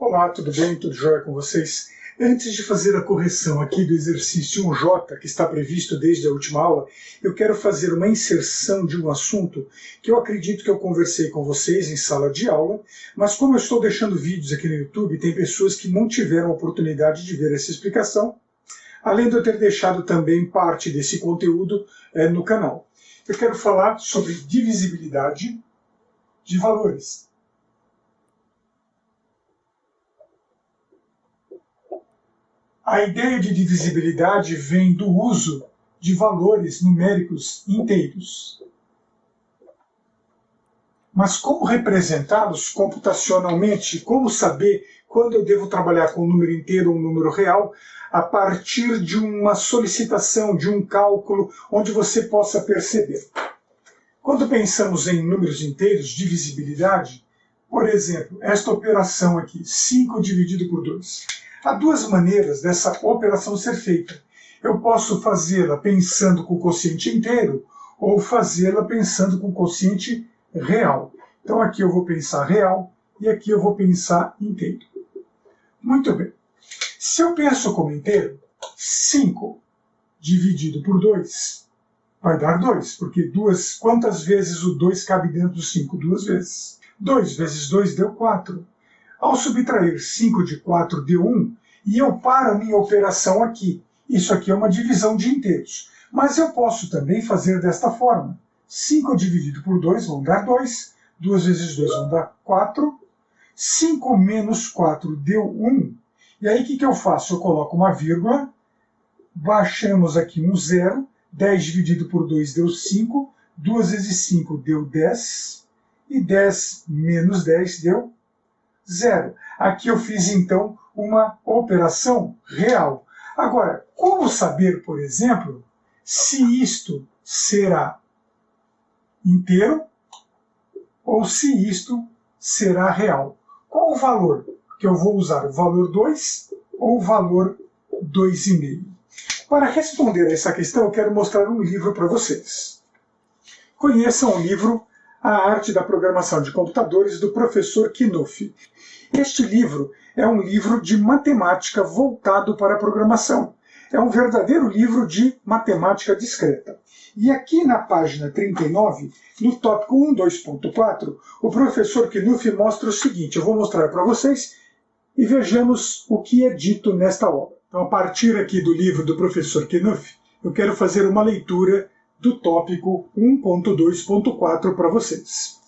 Olá, tudo bem? Tudo jóia com vocês? Antes de fazer a correção aqui do exercício 1J, que está previsto desde a última aula, eu quero fazer uma inserção de um assunto que eu acredito que eu conversei com vocês em sala de aula, mas como eu estou deixando vídeos aqui no YouTube, tem pessoas que não tiveram a oportunidade de ver essa explicação, além de eu ter deixado também parte desse conteúdo no canal. Eu quero falar sobre divisibilidade de valores. A ideia de divisibilidade vem do uso de valores numéricos inteiros. Mas como representá-los computacionalmente? Como saber quando eu devo trabalhar com um número inteiro ou um número real a partir de uma solicitação, de um cálculo, onde você possa perceber? Quando pensamos em números inteiros, divisibilidade, por exemplo, esta operação aqui, 5 dividido por 2. Há duas maneiras dessa operação ser feita. Eu posso fazê-la pensando com o quociente inteiro ou fazê-la pensando com o quociente real. Então aqui eu vou pensar real e aqui eu vou pensar inteiro. Muito bem. Se eu penso como inteiro, 5 dividido por 2 vai dar 2, porque quantas vezes o 2 cabe dentro do 5? 2 vezes. 2 vezes 2 deu 4. Ao subtrair 5 de 4 deu 1, e eu paro a minha operação aqui. Isso aqui é uma divisão de inteiros. Mas eu posso também fazer desta forma. 5 dividido por 2 vão dar 2. 2 vezes 2 vão dar 4. 5 menos 4 deu 1. E aí o que eu faço? Eu coloco uma vírgula, baixamos aqui um 0. 10 dividido por 2 deu 5. 2 vezes 5 deu 10. E 10 menos 10 deu 0. Aqui eu fiz, então, uma operação real. Agora, como saber, por exemplo, se isto será inteiro ou se isto será real? Qual o valor que eu vou usar? O valor 2 ou o valor 2,5? Para responder a essa questão, eu quero mostrar um livro para vocês. Conheçam o livro A Arte da Programação de Computadores, do professor Knuth. Este livro é um livro de matemática voltado para a programação. É um verdadeiro livro de matemática discreta. E aqui na página 39, no tópico 1.2.4, o professor Knuth mostra o seguinte. Eu vou mostrar para vocês e vejamos o que é dito nesta obra. Então, a partir aqui do livro do professor Knuth, eu quero fazer uma leitura do tópico 1.2.4 para vocês.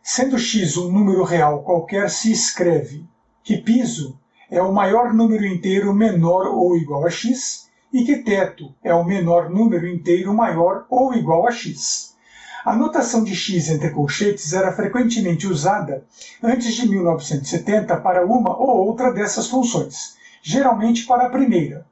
Sendo x um número real qualquer, se escreve que piso é o maior número inteiro menor ou igual a x e que teto é o menor número inteiro maior ou igual a x. A notação de x entre colchetes era frequentemente usada antes de 1970 para uma ou outra dessas funções, geralmente para a primeira.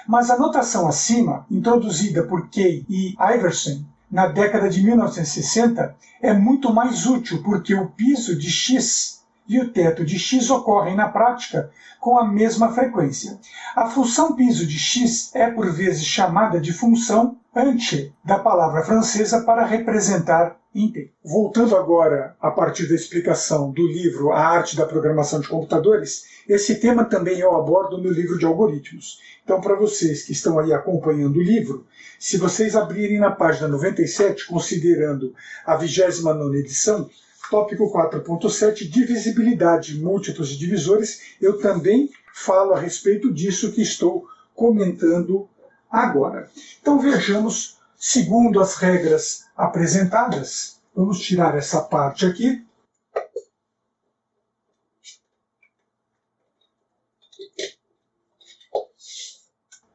Mas a notação acima, introduzida por Kay e Iverson na década de 1960, é muito mais útil porque o piso de x e o teto de x ocorrem na prática com a mesma frequência. A função piso de x é por vezes chamada de função ante, da palavra francesa para representar inteiro. Voltando agora a partir da explicação do livro A Arte da Programação de Computadores, esse tema também eu abordo no livro de algoritmos. Então, para vocês que estão aí acompanhando o livro, se vocês abrirem na página 97, considerando a 29ª edição, tópico 4.7, divisibilidade, múltiplos e divisores, eu também falo a respeito disso que estou comentando agora. Então vejamos, segundo as regras apresentadas, vamos tirar essa parte aqui.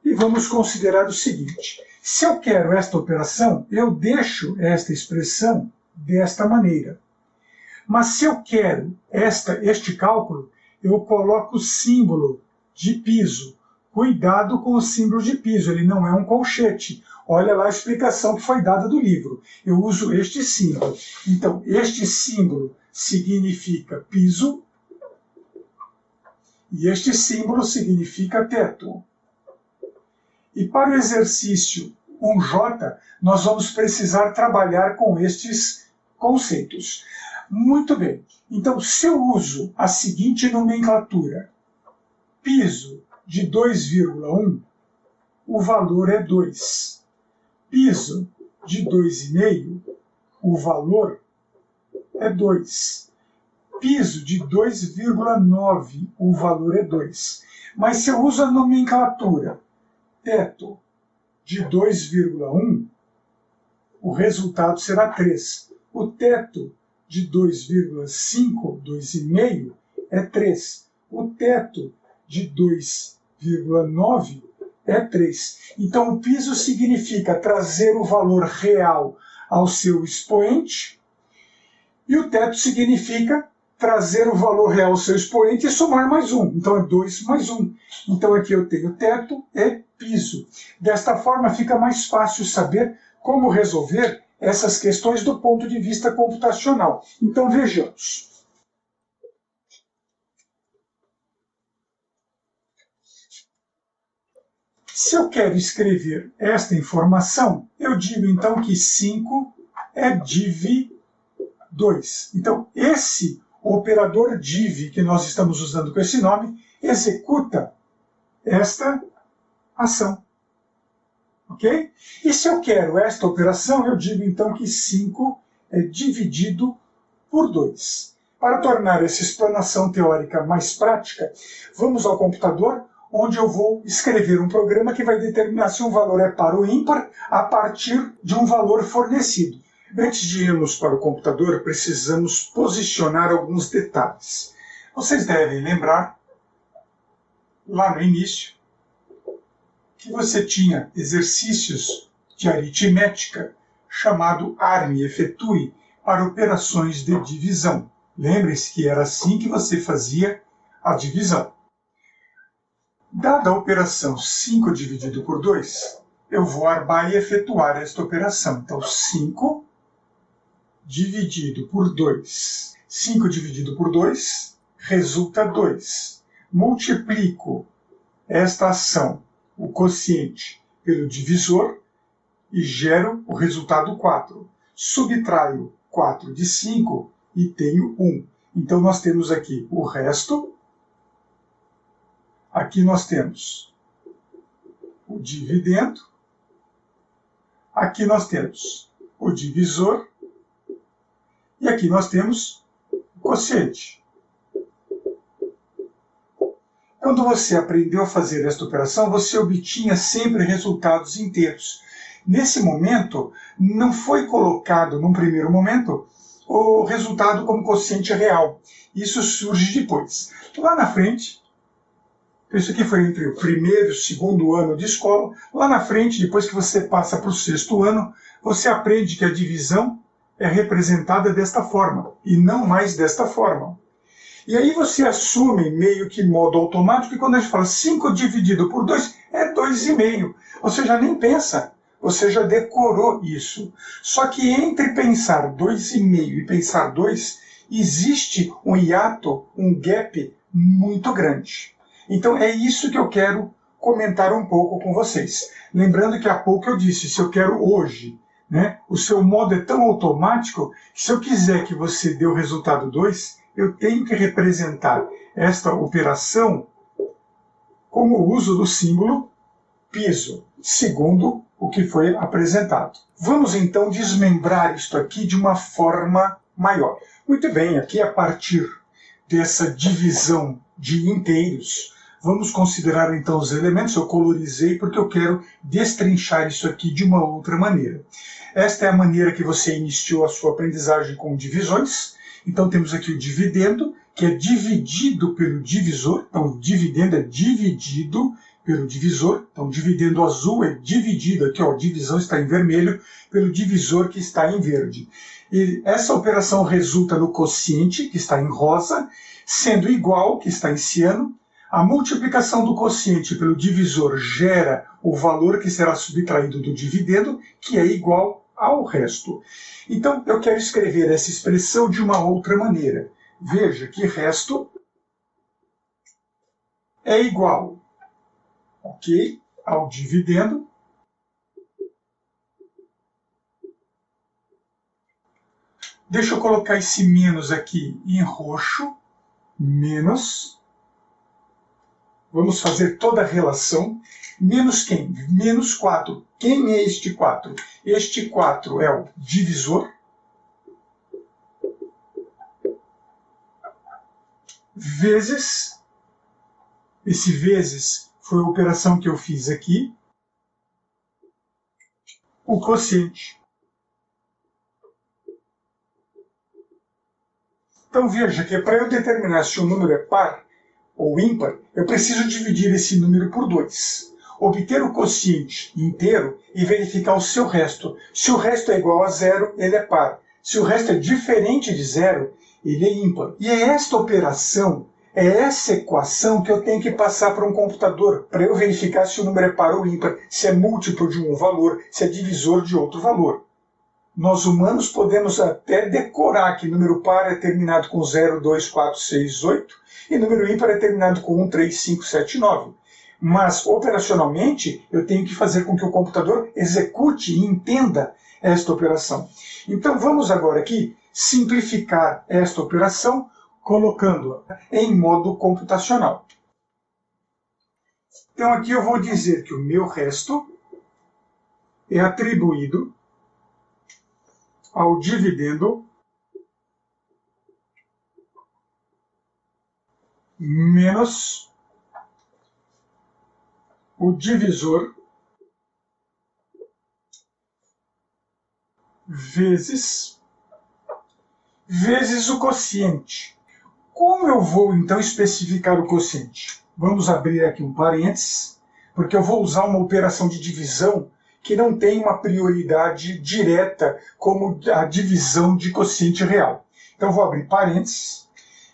E vamos considerar o seguinte. Se eu quero esta operação, eu deixo esta expressão desta maneira. Mas se eu quero este cálculo, eu coloco o símbolo de piso. Cuidado com o símbolo de piso, ele não é um colchete. Olha lá a explicação que foi dada do livro. Eu uso este símbolo. Então, este símbolo significa piso e este símbolo significa teto. E para o exercício 1J, nós vamos precisar trabalhar com estes conceitos. Muito bem. Então, se eu uso a seguinte nomenclatura, piso de 2,1, o valor é 2. Piso de 2,5, o valor é 2. Piso de 2,9, o valor é 2. Mas se eu uso a nomenclatura teto de 2,1, o resultado será 3. O teto de 2,5, 2,5, é 3. O teto de 2,9 é 3. Então, o piso significa trazer o valor real ao seu expoente, e o teto significa trazer o valor real ao seu expoente e somar mais 1. Então, é 2 mais 1. Então, aqui eu tenho teto e piso. Desta forma, fica mais fácil saber como resolver essas questões do ponto de vista computacional. Então, vejamos. Se eu quero escrever esta informação, eu digo então que 5 é div 2. Então, esse operador div que nós estamos usando com esse nome executa esta ação. Ok? E se eu quero esta operação, eu digo então que 5 é dividido por 2. Para tornar essa explanação teórica mais prática, vamos ao computador, onde eu vou escrever um programa que vai determinar se um valor é par ou ímpar a partir de um valor fornecido. Antes de irmos para o computador, precisamos posicionar alguns detalhes. Vocês devem lembrar, lá no início, que você tinha exercícios de aritmética chamado arme, efetue, para operações de divisão. Lembre-se que era assim que você fazia a divisão. Dada a operação 5 dividido por 2, eu vou armar e efetuar esta operação. Então, 5 dividido por 2. 5 dividido por 2 resulta 2. Multiplico esta ação, o quociente, pelo divisor e gero o resultado 4. Subtraio 4 de 5 e tenho 1. Então, nós temos aqui o resto. Aqui nós temos o dividendo. Aqui nós temos o divisor. E aqui nós temos o quociente. Quando você aprendeu a fazer esta operação, você obtinha sempre resultados inteiros. Nesse momento, não foi colocado, num primeiro momento, o resultado como quociente real. Isso surge depois. Lá na frente, isso aqui foi entre o primeiro e o segundo ano de escola. Lá na frente, depois que você passa para o sexto ano, você aprende que a divisão é representada desta forma, e não mais desta forma. E aí você assume meio que modo automático, e quando a gente fala 5 dividido por 2, é 2,5. Você já nem pensa, você já decorou isso. Só que entre pensar 2,5 e pensar 2, existe um hiato, um gap muito grande. Então é isso que eu quero comentar um pouco com vocês. Lembrando que há pouco eu disse, se eu quero hoje, o seu modo é tão automático que se eu quiser que você dê o resultado 2, eu tenho que representar esta operação como o uso do símbolo piso, segundo o que foi apresentado. Vamos então desmembrar isto aqui de uma forma maior. Muito bem, aqui a partir dessa divisão de inteiros, vamos considerar então os elementos. Eu colorizei porque eu quero destrinchar isso aqui de uma outra maneira. Esta é a maneira que você iniciou a sua aprendizagem com divisões. Então temos aqui o dividendo, que é dividido pelo divisor. Então o dividendo é dividido pelo divisor. Então o dividendo azul é dividido, aqui ó, a divisão está em vermelho, pelo divisor que está em verde. E essa operação resulta no quociente, que está em rosa, sendo igual, que está em ciano. A multiplicação do quociente pelo divisor gera o valor que será subtraído do dividendo, que é igual ao resto. Então, eu quero escrever essa expressão de uma outra maneira. Veja que resto é igual, ok, ao dividendo Deixa eu colocar esse menos aqui em roxo, menos. Vamos fazer toda a relação. Menos quem? Menos 4. Quem é este 4? Este 4 é o divisor. Vezes. Esse vezes foi a operação que eu fiz aqui. O quociente. Então veja que para eu determinar se o número é par ou ímpar, eu preciso dividir esse número por 2. Obter o quociente inteiro e verificar o seu resto. Se o resto é igual a 0, ele é par. Se o resto é diferente de 0, ele é ímpar. E é esta operação, é essa equação que eu tenho que passar para um computador, para eu verificar se o número é par ou ímpar, se é múltiplo de um valor, se é divisor de outro valor. Nós humanos podemos até decorar que número par é terminado com 0, 2, 4, 6, 8 e número ímpar é terminado com 1, 3, 5, 7, 9. Mas, operacionalmente, eu tenho que fazer com que o computador execute e entenda esta operação. Então, vamos agora aqui simplificar esta operação colocando-a em modo computacional. Então, aqui eu vou dizer que o meu resto é atribuído ao dividendo menos o divisor vezes o quociente. Como eu vou então especificar o quociente? Vamos abrir aqui um parênteses, porque eu vou usar uma operação de divisão que não tem uma prioridade direta como a divisão de quociente real. Então vou abrir parênteses.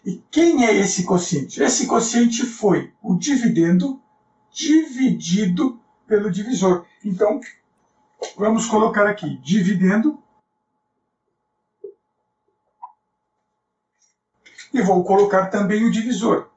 E quem é esse quociente? Esse quociente foi o dividendo dividido pelo divisor. Então, vamos colocar aqui dividendo. E vou colocar também o divisor.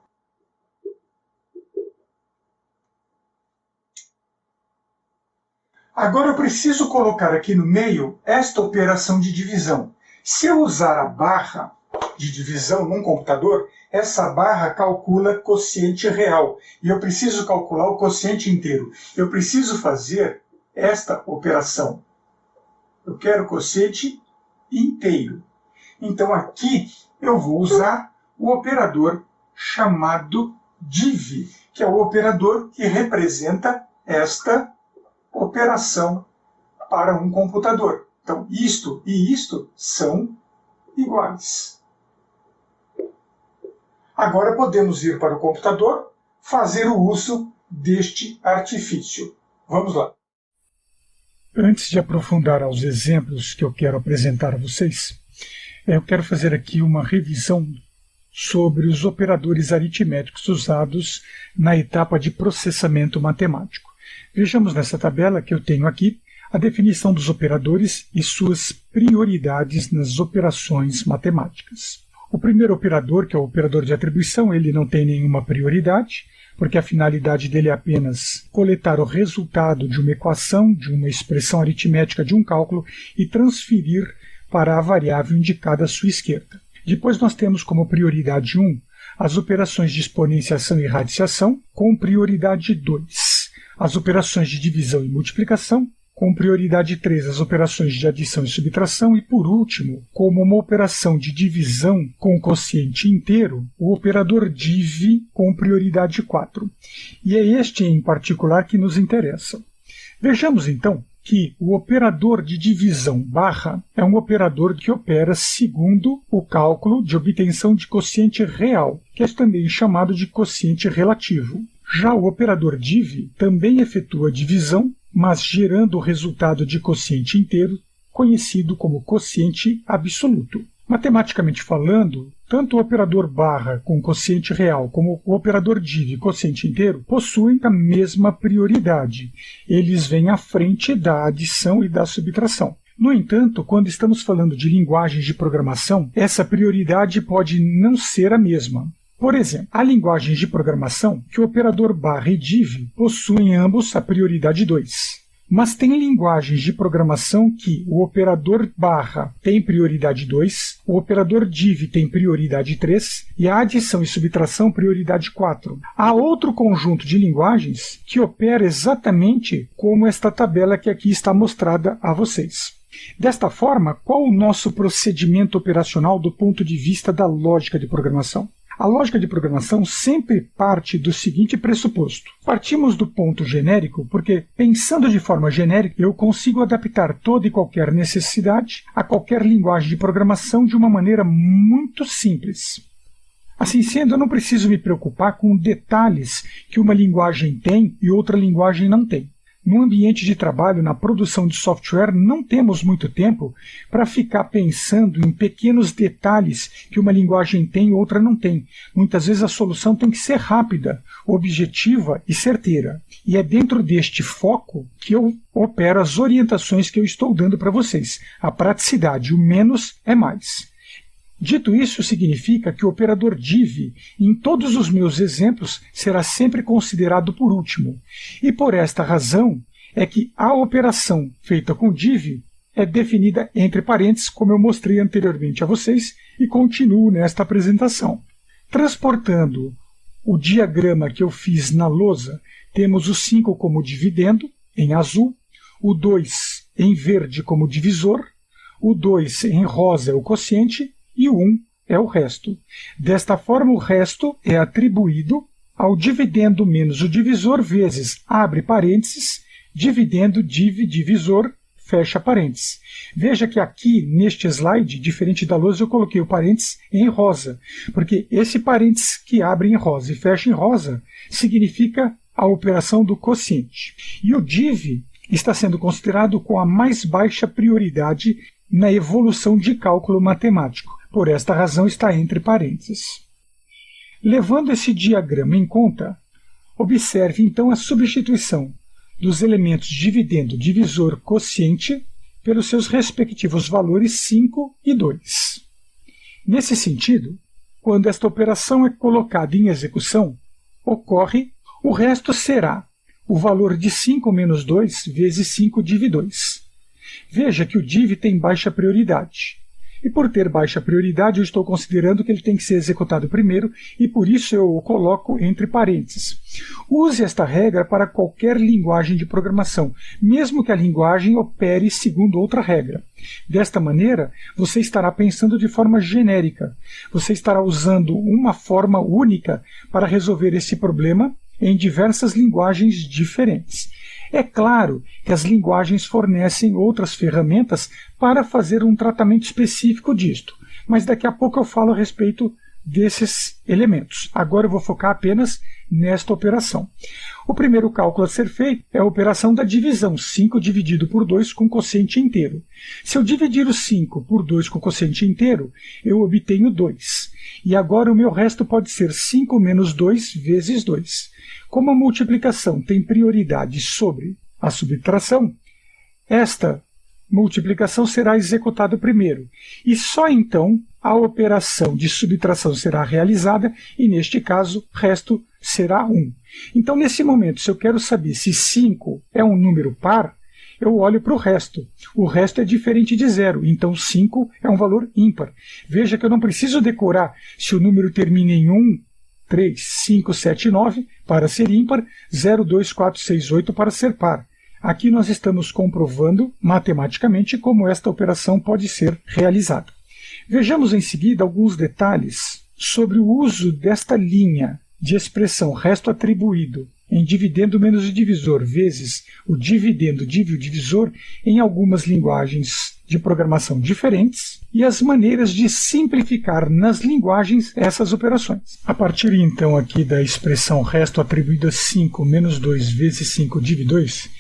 Agora eu preciso colocar aqui no meio esta operação de divisão. Se eu usar a barra de divisão num computador, essa barra calcula quociente real. E eu preciso calcular o quociente inteiro. Eu preciso fazer esta operação. Eu quero o quociente inteiro. Então aqui eu vou usar o operador chamado div, que é o operador que representa esta operação para um computador. Então, isto e isto são iguais. Agora podemos ir para o computador fazer o uso deste artifício. Vamos lá. Antes de aprofundar aos exemplos que eu quero apresentar a vocês, eu quero fazer aqui uma revisão sobre os operadores aritméticos usados na etapa de processamento matemático. Vejamos nessa tabela que eu tenho aqui a definição dos operadores e suas prioridades nas operações matemáticas. O primeiro operador, que é o operador de atribuição, ele não tem nenhuma prioridade, porque a finalidade dele é apenas coletar o resultado de uma equação, de uma expressão aritmética, de um cálculo e transferir para a variável indicada à sua esquerda. Depois nós temos como prioridade 1 as operações de exponenciação e radiciação, com prioridade 2 as operações de divisão e multiplicação, com prioridade 3 as operações de adição e subtração e, por último, como uma operação de divisão com quociente inteiro, o operador div com prioridade 4. E é este em particular que nos interessa. Vejamos então que o operador de divisão barra é um operador que opera segundo o cálculo de obtenção de quociente real, que é também chamado de quociente relativo. Já o operador div também efetua divisão, mas gerando o resultado de quociente inteiro, conhecido como quociente absoluto. Matematicamente falando, tanto o operador barra com quociente real como o operador div quociente inteiro possuem a mesma prioridade. Eles vêm à frente da adição e da subtração. No entanto, quando estamos falando de linguagens de programação, essa prioridade pode não ser a mesma. Por exemplo, há linguagens de programação que o operador barra e div possuem ambos a prioridade 2. Mas tem linguagens de programação que o operador barra tem prioridade 2, o operador div tem prioridade 3 e a adição e subtração prioridade 4. Há outro conjunto de linguagens que opera exatamente como esta tabela que aqui está mostrada a vocês. Desta forma, qual o nosso procedimento operacional do ponto de vista da lógica de programação? A lógica de programação sempre parte do seguinte pressuposto. Partimos do ponto genérico porque, pensando de forma genérica, eu consigo adaptar toda e qualquer necessidade a qualquer linguagem de programação de uma maneira muito simples. Assim sendo, eu não preciso me preocupar com detalhes que uma linguagem tem e outra linguagem não tem. No ambiente de trabalho, na produção de software, não temos muito tempo para ficar pensando em pequenos detalhes que uma linguagem tem e outra não tem. Muitas vezes a solução tem que ser rápida, objetiva e certeira. E é dentro deste foco que eu opero as orientações que eu estou dando para vocês. A praticidade, o menos é mais. Dito isso, significa que o operador div, em todos os meus exemplos, será sempre considerado por último. E por esta razão é que a operação feita com div é definida entre parênteses, como eu mostrei anteriormente a vocês, e continuo nesta apresentação. Transportando o diagrama que eu fiz na lousa, temos o 5 como dividendo, em azul, o 2 em verde como divisor, o 2 em rosa é o quociente, e o 1 é o resto. Desta forma, o resto é atribuído ao dividendo menos o divisor vezes, abre parênteses, dividendo div divisor, fecha parênteses. Veja que aqui, neste slide, diferente da lousa, eu coloquei o parênteses em rosa, porque esse parênteses que abre em rosa e fecha em rosa significa a operação do quociente. E o div está sendo considerado com a mais baixa prioridade na evolução de cálculo matemático. Por esta razão está entre parênteses. Levando esse diagrama em conta, observe então a substituição dos elementos dividendo, divisor, quociente pelos seus respectivos valores 5 e 2. Nesse sentido, quando esta operação é colocada em execução, ocorre, o resto será o valor de 5 menos 2 vezes 5 div 2. Veja que o div tem baixa prioridade. E por ter baixa prioridade, eu estou considerando que ele tem que ser executado primeiro e por isso eu o coloco entre parênteses. Use esta regra para qualquer linguagem de programação, mesmo que a linguagem opere segundo outra regra. Desta maneira, você estará pensando de forma genérica. Você estará usando uma forma única para resolver esse problema em diversas linguagens diferentes. É claro que as linguagens fornecem outras ferramentas para fazer um tratamento específico disto, mas daqui a pouco eu falo a respeito desses elementos. Agora eu vou focar apenas nesta operação. O primeiro cálculo a ser feito é a operação da divisão, 5 dividido por 2 com quociente inteiro. Se eu dividir o 5 por 2 com quociente inteiro, eu obtenho 2. E agora o meu resto pode ser 5 menos 2 vezes 2. Como a multiplicação tem prioridade sobre a subtração, esta multiplicação será executada primeiro, e só então a operação de subtração será realizada, e neste caso, resto será 1. Então, nesse momento, se eu quero saber se 5 é um número par, eu olho para o resto. O resto é diferente de 0, então 5 é um valor ímpar. Veja que eu não preciso decorar se o número termina em 1, 3, 5, 7, 9 para ser ímpar, 0, 2, 4, 6, 8 para ser par. Aqui nós estamos comprovando matematicamente como esta operação pode ser realizada. Vejamos em seguida alguns detalhes sobre o uso desta linha de expressão resto atribuído em dividendo menos o divisor vezes o dividendo div o divisor em algumas linguagens de programação diferentes e as maneiras de simplificar nas linguagens essas operações. A partir então aqui da expressão resto atribuído a 5 menos 2 vezes 5 div 2,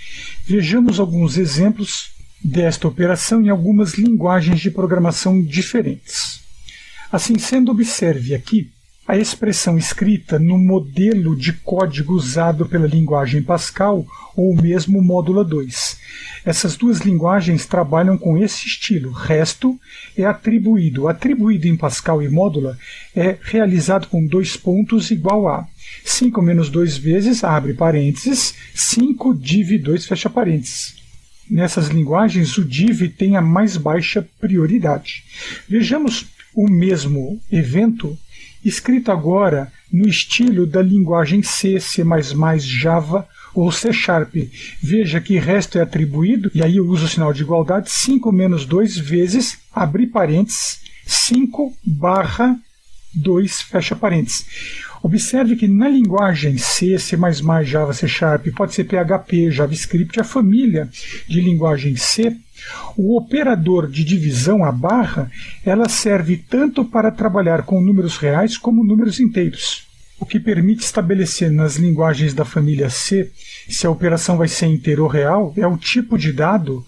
vejamos alguns exemplos desta operação em algumas linguagens de programação diferentes. Assim sendo, observe aqui a expressão escrita no modelo de código usado pela linguagem Pascal ou mesmo Módula 2. Essas duas linguagens trabalham com esse estilo. Resto é atribuído. Atribuído em Pascal e Módula é realizado com 2 pontos igual a 5 menos 2 vezes, abre parênteses, 5 div 2, fecha parênteses. nessas linguagens o div tem a mais baixa prioridade. Vejamos o mesmo evento escrito agora no estilo da linguagem C, C++, Java ou C#. Veja que resto é atribuído, e aí eu uso o sinal de igualdade, 5 menos 2 vezes, abrir parênteses, 5 barra 2, fecha parênteses. Observe que na linguagem C, C++, Java, C#, pode ser PHP, JavaScript, a família de linguagem C, o operador de divisão, a barra, ela serve tanto para trabalhar com números reais como números inteiros, o que permite estabelecer nas linguagens da família C se a operação vai ser inteiro ou real é o tipo de dado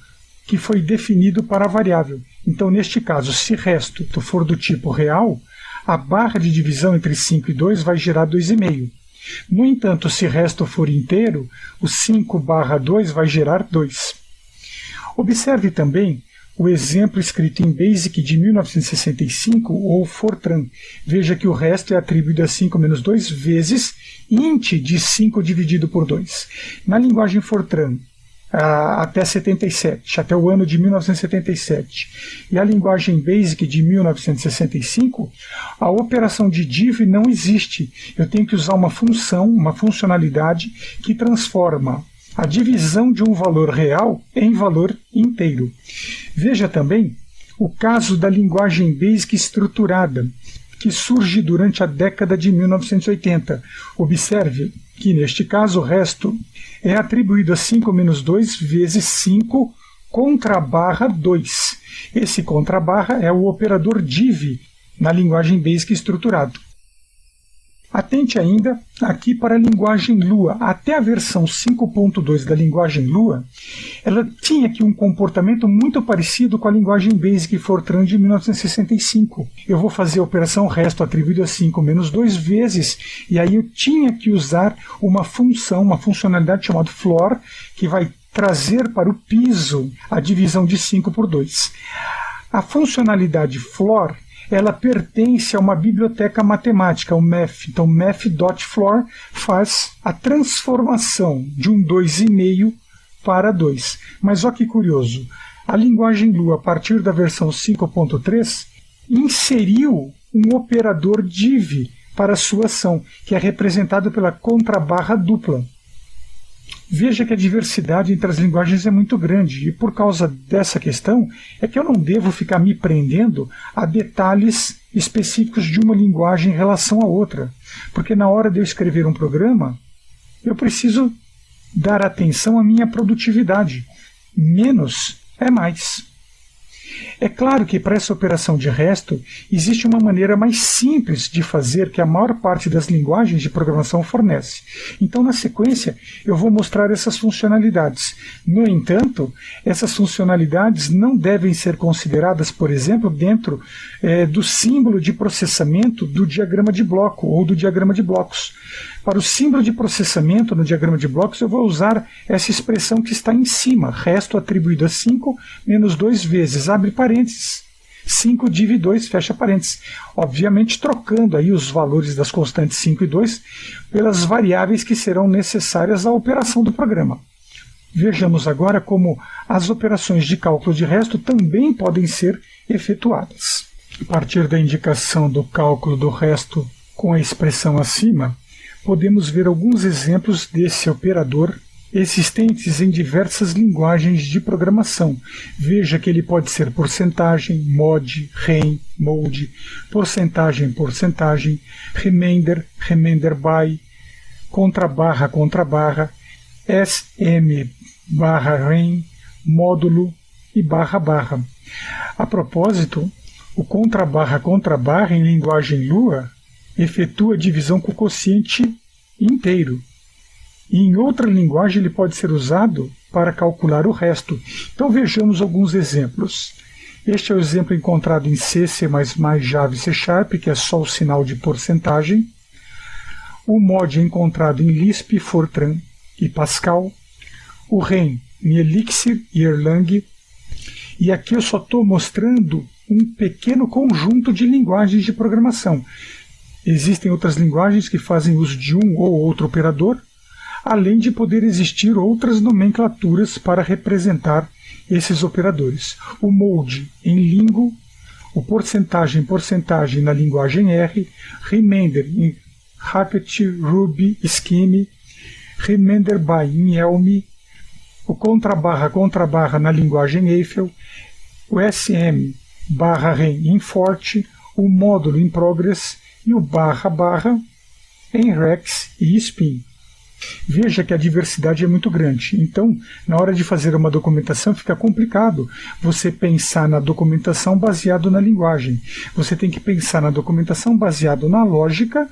que foi definido para a variável. Então, neste caso, se resto for do tipo real, a barra de divisão entre 5 e 2 vai gerar 2,5. No entanto, se resto for inteiro, o 5 barra 2 vai gerar 2. Observe também o exemplo escrito em BASIC de 1965 ou Fortran. Veja que o resto é atribuído a 5 menos 2 vezes int de 5 dividido por 2. Na linguagem Fortran, até 77, até o ano de 1977. E a linguagem BASIC de 1965, a operação de div não existe. Eu tenho que usar uma função, uma funcionalidade que transforma a divisão de um valor real em valor inteiro. Veja também o caso da linguagem BASIC estruturada, que surge durante a década de 1980. Observe que, neste caso, o resto é atribuído a 5 menos 2 vezes 5 contra a barra 2. Esse contra a barra é o operador div na linguagem BASIC estruturado. Atente ainda aqui para a linguagem Lua. Até a versão 5.2 da linguagem Lua, ela tinha aqui um comportamento muito parecido com a linguagem BASIC Fortran de 1965. Eu vou fazer a operação resto atribuído a 5 menos 2 vezes, e aí eu tinha que usar uma função, uma funcionalidade chamada floor, que vai trazer para o piso a divisão de 5 por 2. A funcionalidade floor ela pertence a uma biblioteca matemática, o math. Então, math.floor faz a transformação de um 2,5 para 2. Mas olha que curioso, a linguagem Lua, a partir da versão 5.3, inseriu um operador div para a sua ação, que é representado pela contrabarra dupla. Veja que a diversidade entre as linguagens é muito grande, e por causa dessa questão é que eu não devo ficar me prendendo a detalhes específicos de uma linguagem em relação à outra, porque na hora de eu escrever um programa, eu preciso dar atenção à minha produtividade. Menos é mais. É claro que para essa operação de resto existe uma maneira mais simples de fazer que a maior parte das linguagens de programação fornece. Então, na sequência, eu vou mostrar essas funcionalidades. No entanto, essas funcionalidades não devem ser consideradas, por exemplo, dentro do símbolo de processamento do diagrama de bloco ou do diagrama de blocos. Para o símbolo de processamento no diagrama de blocos, eu vou usar essa expressão que está em cima, resto atribuído a 5 menos 2 vezes, abre parênteses, 5 div 2, fecha parênteses. Obviamente trocando aí os valores das constantes 5 e 2 pelas variáveis que serão necessárias à operação do programa. Vejamos agora como as operações de cálculo de resto também podem ser efetuadas. A partir da indicação do cálculo do resto com a expressão acima, podemos ver alguns exemplos desse operador existentes em diversas linguagens de programação. Veja que ele pode ser porcentagem, mod, rem, mode, porcentagem, remainder, remainder by, contrabarra, sm barra rem, módulo e barra barra. A propósito, o contrabarra em linguagem Lua efetua divisão com quociente inteiro. E em outra linguagem ele pode ser usado para calcular o resto. Então vejamos alguns exemplos. Este é o exemplo encontrado em C, C++, Java e C#, que é só o sinal de porcentagem. O mod é encontrado em Lisp, Fortran e Pascal. O rem em Elixir e Erlang. E aqui eu só estou mostrando um pequeno conjunto de linguagens de programação. Existem outras linguagens que fazem uso de um ou outro operador. além de poder existir outras nomenclaturas para representar esses operadores. O mode em Lingo, o porcentagem na linguagem R, remainder em Racket, Ruby, Scheme, remainder by em Elm, o contrabarra na linguagem Eiffel, o SM /rem em Forte, o módulo em Progress e o // em Rex e Spin. Veja que a diversidade é muito grande, então na hora de fazer uma documentação fica complicado você pensar na documentação baseado na linguagem. Você tem que pensar na documentação baseado na lógica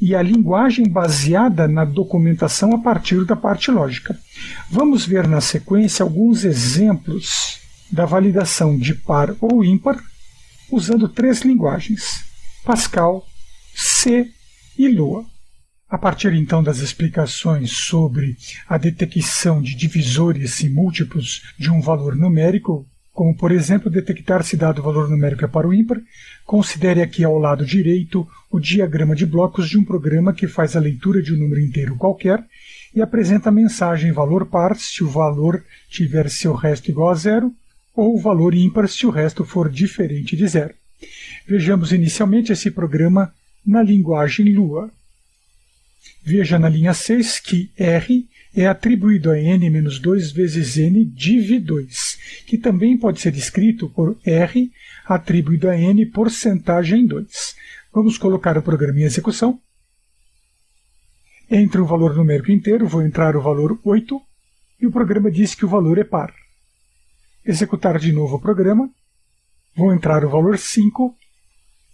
e a linguagem baseada na documentação a partir da parte lógica. Vamos ver na sequência alguns exemplos da validação de par ou ímpar usando 3 linguagens: Pascal, C e Lua. A partir então das explicações sobre a detecção de divisores e múltiplos de um valor numérico, como por exemplo detectar se dado valor numérico é par ou ímpar, considere aqui ao lado direito o diagrama de blocos de um programa que faz a leitura de um número inteiro qualquer e apresenta a mensagem valor par se o valor tiver seu resto igual a 0 ou valor ímpar se o resto for diferente de 0. Vejamos inicialmente esse programa na linguagem Lua. Veja na linha 6 que R é atribuído a n-2 vezes n div 2, que também pode ser escrito por R atribuído a n porcentagem 2. Vamos colocar o programa em execução. Entre o valor numérico inteiro, vou entrar o valor 8, e o programa diz que o valor é par. Executar de novo o programa, vou entrar o valor 5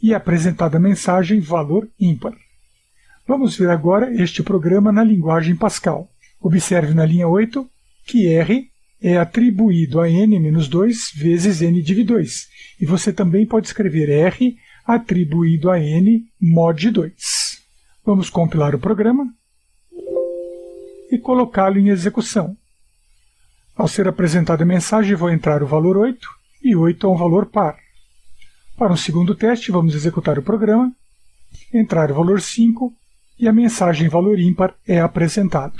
e é apresentada a mensagem valor ímpar. Vamos ver agora este programa na linguagem Pascal. Observe na linha 8 que R é atribuído a n-2 vezes n div 2. E você também pode escrever R atribuído a n mod 2. Vamos compilar o programa e colocá-lo em execução. Ao ser apresentada a mensagem, vou entrar o valor 8, e 8 é um valor par. Para um segundo teste, vamos executar o programa, entrar o valor 5, e a mensagem valor ímpar é apresentada.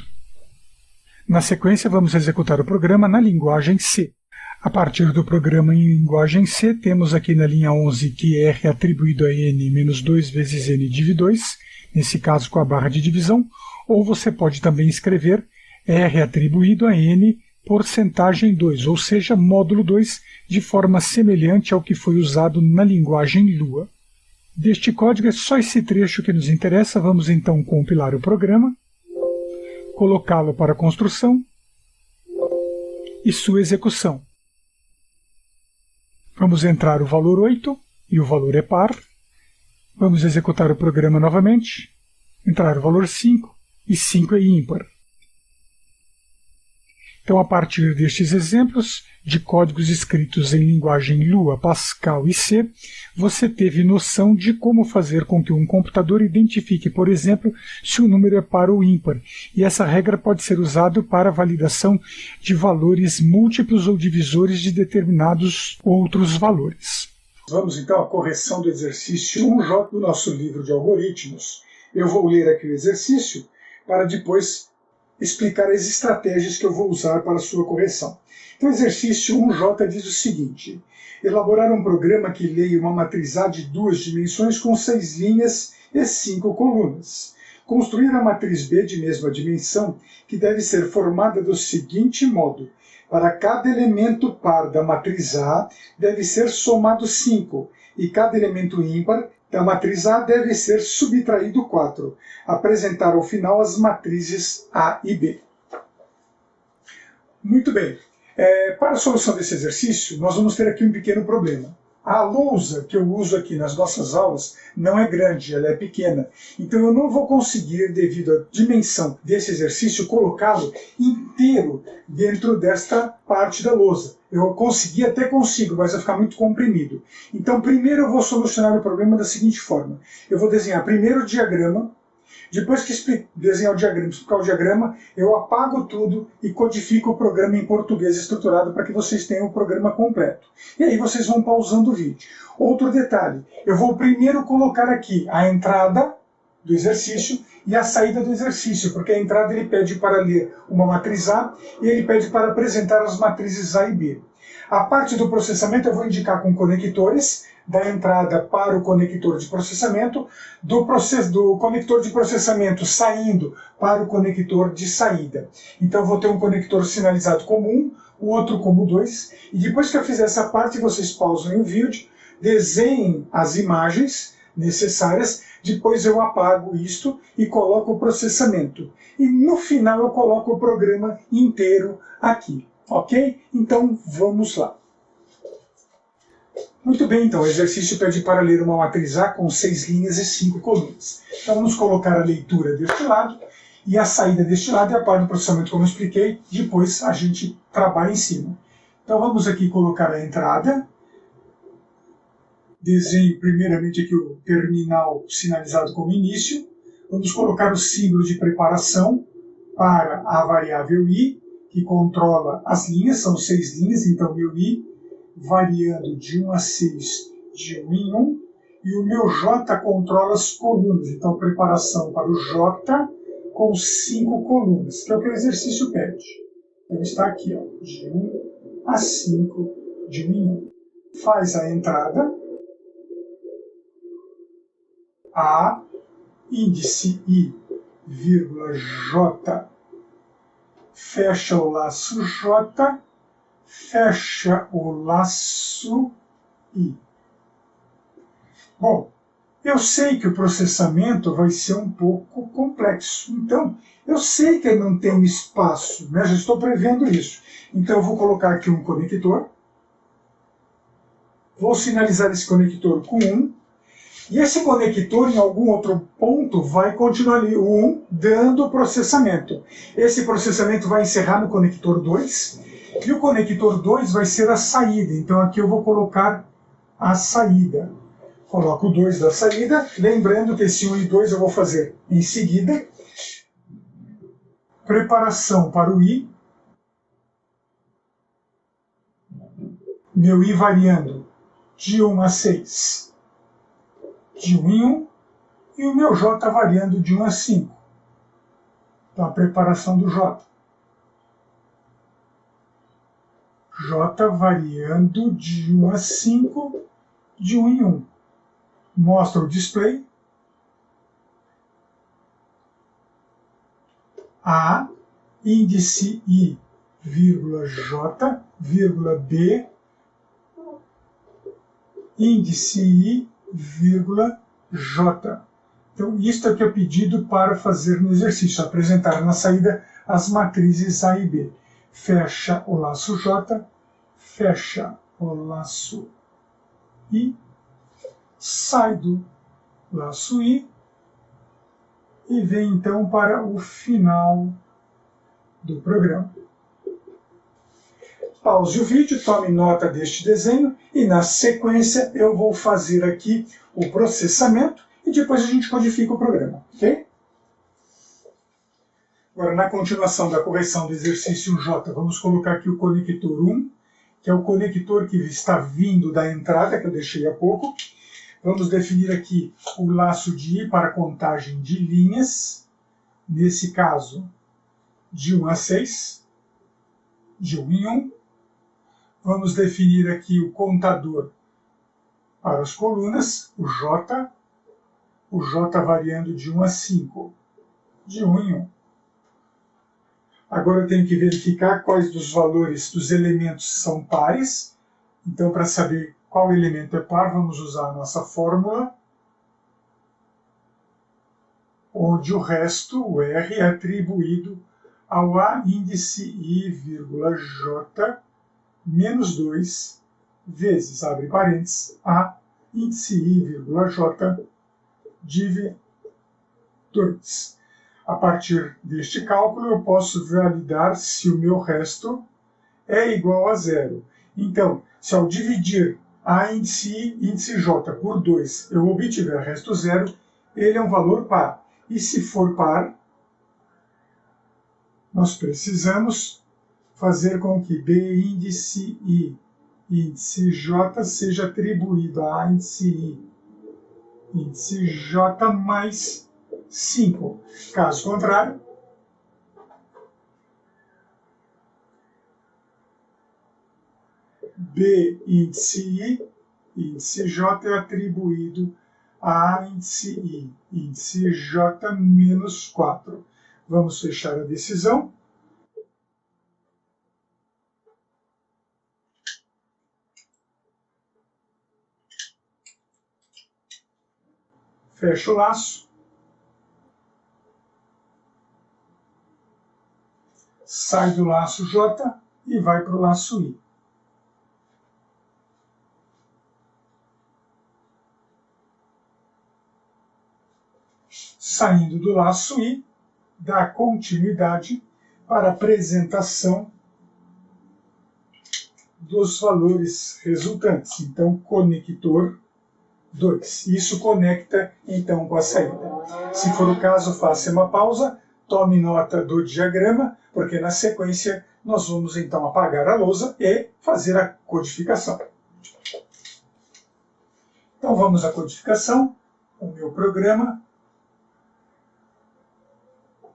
Na sequência, vamos executar o programa na linguagem C. A partir do programa em linguagem C, temos aqui na linha 11 que R é atribuído a n-2 vezes n div 2, nesse caso com a barra de divisão, ou você pode também escrever R atribuído a n porcentagem 2, ou seja, módulo 2, de forma semelhante ao que foi usado na linguagem Lua. Deste código é só esse trecho que nos interessa. Vamos então compilar o programa, colocá-lo para construção e sua execução. Vamos entrar o valor 8 e o valor é par. Vamos executar o programa novamente, entrar o valor 5 e 5 é ímpar. Então, a partir destes exemplos de códigos escritos em linguagem Lua, Pascal e C, você teve noção de como fazer com que um computador identifique, por exemplo, se o número é par ou ímpar. E essa regra pode ser usada para a validação de valores múltiplos ou divisores de determinados outros valores. Vamos então à correção do exercício 1J do nosso livro de algoritmos. Eu vou ler aqui o exercício para depois explicar as estratégias que eu vou usar para a sua correção. Então, o exercício 1J diz o seguinte: elaborar um programa que leia uma matriz A de 2 dimensões com 6 linhas e 5 colunas. Construir a matriz B de mesma dimensão, que deve ser formada do seguinte modo: para cada elemento par da matriz A, deve ser somado 5, e cada elemento ímpar da matriz A deve ser subtraído 4. Apresentar ao final as matrizes A e B. Muito bem. Para a solução desse exercício, nós vamos ter aqui um pequeno problema. A lousa que eu uso aqui nas nossas aulas não é grande, ela é pequena. Então eu não vou conseguir, devido à dimensão desse exercício, colocá-lo inteiro dentro desta parte da lousa. Eu consegui, até consigo, mas vai ficar muito comprimido. Então primeiro eu vou solucionar o problema da seguinte forma. Eu vou desenhar primeiro o diagrama. Depois que desenhar o diagrama, explicar o diagrama, eu apago tudo e codifico o programa em português estruturado para que vocês tenham o programa completo. E aí vocês vão pausando o vídeo. Outro detalhe, eu vou primeiro colocar aqui a entrada do exercício e a saída do exercício, porque a entrada ele pede para ler uma matriz A e ele pede para apresentar as matrizes A e B. A parte do processamento eu vou indicar com conectores, da entrada para o conector de processamento, do conector de processamento saindo para o conector de saída. Então eu vou ter um conector sinalizado como 1, o outro como 2, e depois que eu fizer essa parte, vocês pausem o vídeo, desenhem as imagens necessárias, depois eu apago isto e coloco o processamento. E no final eu coloco o programa inteiro aqui, ok? Então vamos lá. Muito bem, então o exercício pede para ler uma matriz A com 6 linhas e 5 colunas. Então vamos colocar a leitura deste lado e a saída deste lado e a parte do processamento, como eu expliquei, depois a gente trabalha em cima. Então vamos aqui colocar a entrada. Desenho primeiramente aqui o terminal sinalizado como início. Vamos colocar o símbolo de preparação para a variável i, que controla as linhas, são 6 linhas, então meu i variando de 1 a 6, de 1 em 1, e o meu j controla as colunas, então preparação para o j com 5 colunas, que é o que o exercício pede. Então está aqui, ó, de 1 a 5, de 1 em 1. Faz a entrada, A, índice I, vírgula J, fecha o laço J, fecha o laço I. Bom, eu sei que o processamento vai ser um pouco complexo, então eu sei que eu não tenho espaço, né? Já estou prevendo isso. Então eu vou colocar aqui um conector, vou sinalizar esse conector com 1, e esse conector, em algum outro ponto, vai continuar ali, o 1, dando processamento. Esse processamento vai encerrar no conector 2, e o conector 2 vai ser a saída. Então aqui eu vou colocar a saída. Coloco o 2 da saída, lembrando que esse 1 e 2 eu vou fazer em seguida. Preparação para o I. Meu I variando de 1 a 6. De 1 em 1, e o meu J variando de 1 a 5. Então, a preparação do J. J variando de 1 a 5, de 1 em 1. Mostra o display. A, índice I, vírgula J, vírgula B, índice I, vírgula J. Então, isto é o que é pedido para fazer no exercício, apresentar na saída as matrizes A e B. Fecha o laço J, fecha o laço I, sai do laço I e vem então para o final do programa. Pause o vídeo, tome nota deste desenho e na sequência eu vou fazer aqui o processamento e depois a gente codifica o programa, ok? Agora, na continuação da correção do exercício J, vamos colocar aqui o conector 1, que é o conector que está vindo da entrada, que eu deixei há pouco. Vamos definir aqui o laço de I para contagem de linhas, nesse caso, de 1 a 6, de 1 em 1. Vamos definir aqui o contador para as colunas, o J variando de 1 a 5, de 1 em 1. Agora eu tenho que verificar quais dos valores dos elementos são pares. Então, para saber qual elemento é par, vamos usar a nossa fórmula, onde o resto, o R, é atribuído ao A índice I, vírgula J, menos 2, vezes, abre parênteses, A índice I, vírgula J, div 2. A partir deste cálculo, eu posso validar se o meu resto é igual a zero. Então, se ao dividir A índice I, índice J por 2, eu obtiver resto zero, ele é um valor par. E se for par, nós precisamos fazer com que B índice I, índice J seja atribuído a índice I, índice J mais 5. Caso contrário, B índice I, índice J é atribuído a índice I, índice J menos 4. Vamos fechar a decisão. Fecha o laço. Sai do laço J e vai para o laço I. Saindo do laço I, dá continuidade para a apresentação dos valores resultantes. Então, conector 2. Isso conecta, então, com a saída. Se for o caso, faça uma pausa, tome nota do diagrama, porque na sequência nós vamos, então, apagar a lousa e fazer a codificação. Então, vamos à codificação. O meu programa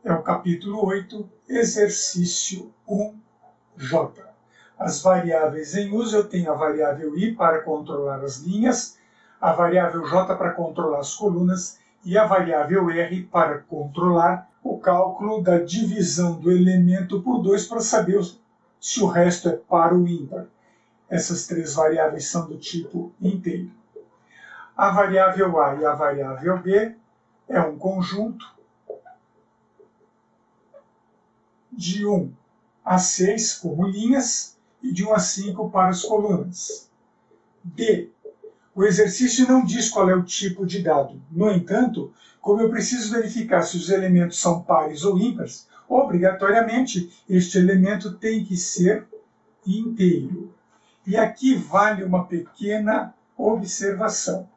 é o capítulo 8, exercício 1J. As variáveis em uso, eu tenho a variável I para controlar as linhas, a variável J para controlar as colunas e a variável R para controlar o cálculo da divisão do elemento por 2 para saber se o resto é par ou ímpar. Essas três variáveis são do tipo inteiro. A variável A e a variável B é um conjunto de 1 a 6 como linhas e de 1 a 5 para as colunas. D. O exercício não diz qual é o tipo de dado. No entanto, como eu preciso verificar se os elementos são pares ou ímpares, obrigatoriamente este elemento tem que ser inteiro. E aqui vale uma pequena observação.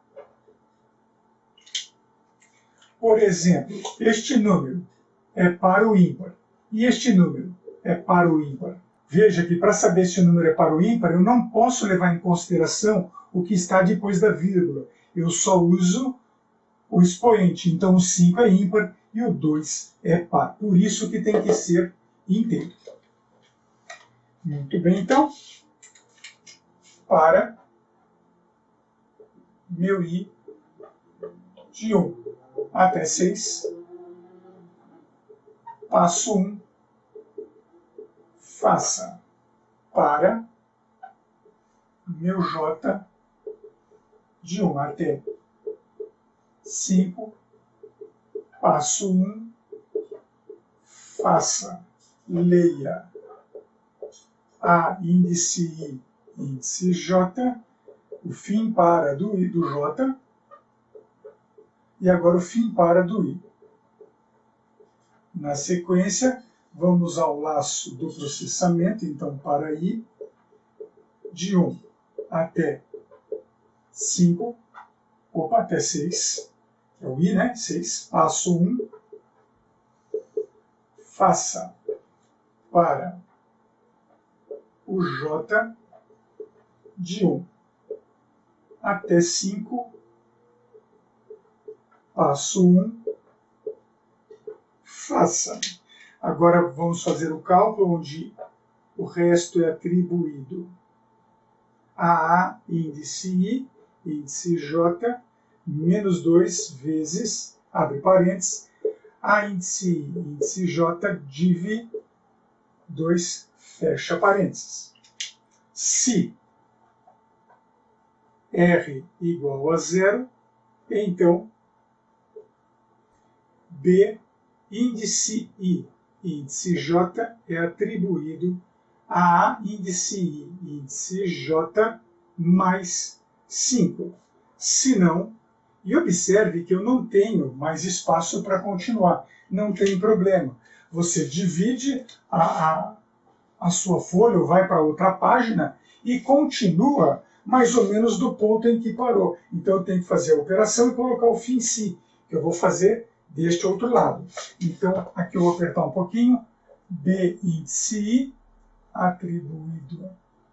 Por exemplo, este número é par ou ímpar e este número é par ou ímpar. Veja que para saber se o número é par ou ímpar, eu não posso levar em consideração o que está depois da vírgula. Eu só uso o expoente. Então o 5 é ímpar e o 2 é par. Por isso que tem que ser inteiro. Muito bem, então. Para meu I de 1 até 6, passo 1, faça para meu J de 1 até 5, passo 1, faça, leia A índice I, índice J, o fim para do I do J, e agora o fim para do I. Na sequência, vamos ao laço do processamento, então para I, de 1 até 5, até 6, é o I, né? 6, passo 1, faça para o J de 1 até 5, passo 1, faça. Agora vamos fazer o cálculo onde o resto é atribuído a A índice I, índice J, menos 2 vezes, abre parênteses, A índice I, índice J, div 2, fecha parênteses. Se R igual a 0, então B índice I, índice J é atribuído a A índice I, índice J mais 5. Se não, e observe que eu não tenho mais espaço para continuar, não tem problema. Você divide a sua folha, vai para outra página e continua mais ou menos do ponto em que parou. Então eu tenho que fazer a operação e colocar o fim si, que eu vou fazer deste outro lado. Então aqui eu vou apertar um pouquinho, B índice I atribuído,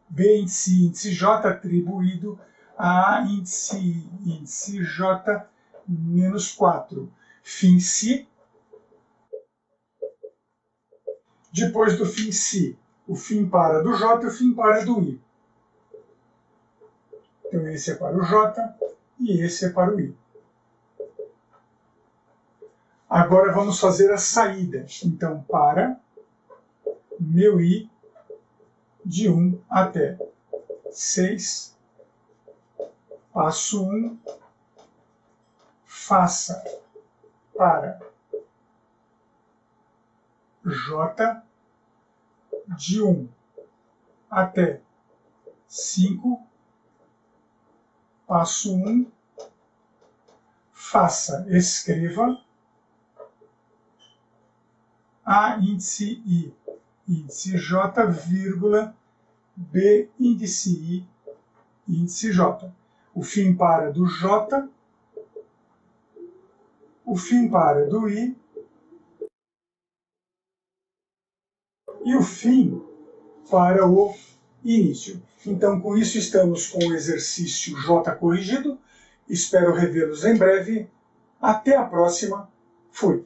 B índice I, índice J atribuído a índice I, índice J menos 4. fim si. Depois do fim si, o fim para do J e o fim para do I. Então esse é para o J e esse é para o I. Agora vamos fazer a saída. Então, para meu I de 1 até 6, passo 1, faça para J de 1 até 5, passo 1, faça, escreva A índice I, índice J, vírgula, B índice I, índice J. O fim para do J, o fim para do I e o fim para o início. Então, com isso, estamos com o exercício J corrigido. Espero revê-los em breve. Até a próxima. Fui.